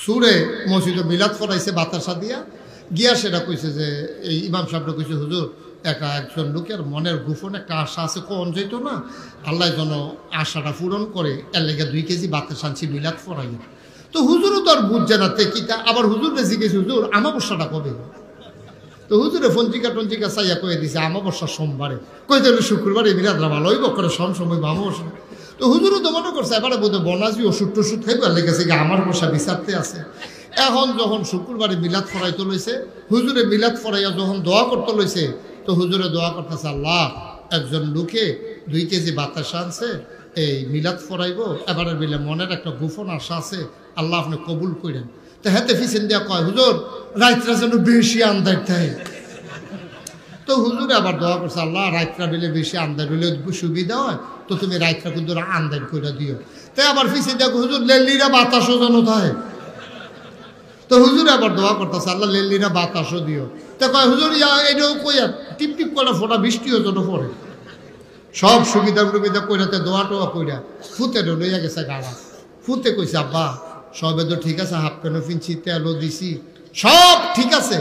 সুরে মসজিদে মিলাদ করাইছে বাতাসা দিয়া গিয়া সেটা কইছে যে এই ইমাম সাহেবটা কইছে হুজুর একজন লোকের মনের গোপন একটা আশা আছে কোন যেত না আল্লাহ যেন আশাটা পূরণ করে এর লেগে 2 কেজি বাতাস আনছি মিলাদ পড়াই। তো হুজুরও তো আর বুঝছে না কিতা, আবার হুজুরে জিজ্ঞেস হুজুর আমাবস্যাটা কবে? তো হুজুরে ফঞ্চিকা চাইয়া কয়ে দিছে আমাবস্যা সোমবারে। কইতে হলো শুক্রবারে মিলাদরা ভালো হইব করে সময় আমাবস্যা। তো হুজুরও তো মনে করছে এবারে বোধহয় বনাজি ওষুধ টষুধ খাইব লেগেছে গিয়ে আমার বসা বিচারতে আছে। এখন যখন শুক্রবারে মিলাদ ফরাইতে লইছে হুজুরে মিলাদ ফরাইয়া যখন দোয়া করতে লইছে তো হুজুরে দোয়া করতেছে আল্লাহ একজন লোকে 2 কেজি বাতাস আনছে এই মিলাদ ফরাইব এবারে মিলে মনের একটা গোপন আশা আছে আল্লাহ আপনি কবুল করেন। তো হেতে ফিসেন দিয়া কয় হুজুর রাইতরা যেন বেশি আন্দার থাকে। তো হুজুরে আবার দোয়া করছে আল্লাহ রাইতরা বেলে বেশি আন্দার হইলে সুবিধা হয় তো তুমি রাইতরা কিন্তু আন্দার করে দিও। তাই আবার ফিসে দেখো হুজুর লেলিরা বাতাসও যেন থাকে। তো হুজুরে আবার দোয়া করতেছে আল্লাহ লেলিরা বাতাসও দিও। তো কয় হুজুর এটাও কইয়া টিপ টিপ করে ফোটা বৃষ্টিও যেন পড়ে। সব সুবিধা কইরাতে দোয়া টোয়া কইরা ফুতে লইয়া গেছে গাড়া। ফুতে কইছে আব্বা সবে তো ঠিক আছে, হাফ প্যান্টও ফিনছি, তেলও দিছি, সব ঠিক আছে,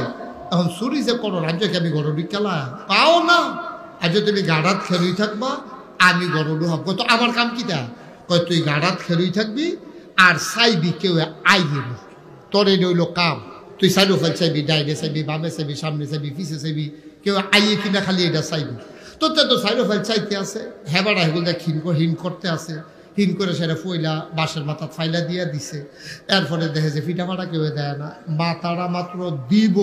এখন চুরি যে করো রাজ্যকে আমি গরু খেলা পাও না, আজ তুমি গাড়াত খেলুই থাকবা আমি গরু হব। তো আমার কাম কিটা? কয় তুই গাড়াত খেলুই থাকবি আর চাইবি কেউ আইবি না, তোর এই রইল কাম। তুই সাইডো ফেল চাইবি, ডাইনে চাইবি, বামে চাইবি, সামনে চাইবি, পিছে চাইবি, কেউ আইয়ে কিনা খালি এটা চাইবি। তোর তো সাইডো ফেল চাইতে আছে, হেবাটা হেগুলো হিন করতে আছে, হিন করে সেটা ফইলা বাঁশের মাথা ফাইলা দিয়া দিছে। এরপরে দেখে যে ফিটাফাটা কেউ দেয় না, মাথাটা মাত্র দিব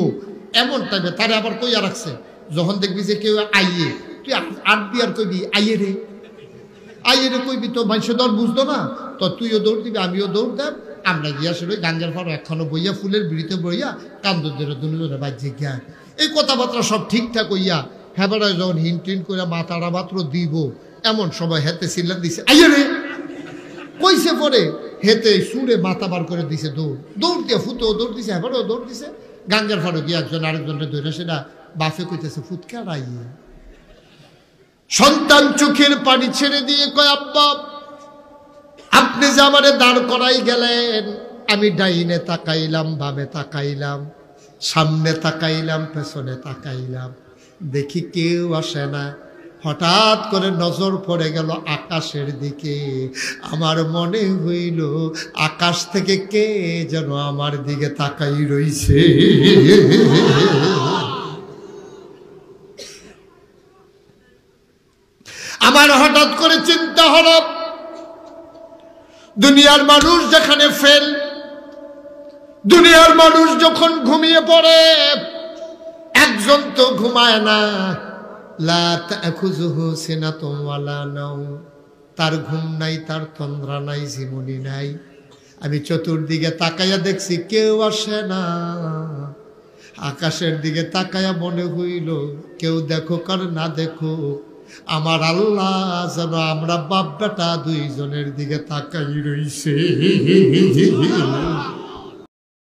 এমন টাইমে তারে আবার কইয়া রাখছে যখন দেখবি যে কেউ আইয়ে তুই আট বিয়ার কইবি আইয়ে রে কইবি, তো মানুষ দর বুঝতো না, তো তুইও দৌড় দিবি আমিও দৌড় দেব, আমরা গিয়া সেটা গাঞ্জার ফল একখানো বইয়া ফুলের বিড়িতে বইয়া কান্দর দুজনে বাজ্যে গিয়া এই কথাবার্তা সব ঠিকঠাক হইয়া হেবারায় যখন হিন টিন করে মাথাটা মাত্র দিব এমন সময় হেতে সিল্লার দিছে আইয়ে রে কইছে, পরে হেতে সুরে মাথা বার করে দিছে, দৌড় দিয়ে ফুতেও দৌড় দিছে, হেবারও দৌড় দিছে। গাঙ্গার ফারো গিয়ে একজন আরেকজনটা ধরে সেটা বাফে কইতেছে ফুৎকা রাইয়ে। সন্তান চোখের পানি ছেড়ে দিয়ে কয় আব্বা আপনি যে আমারে দাঁড় করাই গেলেন, আমি ডাইনে তাকাইলাম, বামে তাকাইলাম, সামনে তাকাইলাম, পেছনে তাকাইলাম, দেখি কেউ আসে না। হঠাৎ করে নজর পড়ে গেল আকাশের দিকে, আমার মনে হইল আকাশ থেকে কে যেন আমার দিকে তাকাই রইছে। আমার হঠাৎ করে চিন্তা হলো দুনিয়ার মানুষ যেখানে ফেল, দুনিয়ার মানুষ যখন ঘুমিয়ে পড়ে একজন তো ঘুমায় না, লা তাখুযুহু সিনাতুন ওয়ালা নাওম, তার ঘুম নাই, তার তন্দ্রা নাই, জীবনী নাই। আমি চতুর্দিকে তাকাইয়া দেখছি কেউ আসে না, আকাশের দিকে তাকাইয়া মনে হইল কেউ দেখো আর না দেখো আমার আল্লাহ যেন আমরা বাপ বেটা দুইজনের দিকে তাকাই রইছে।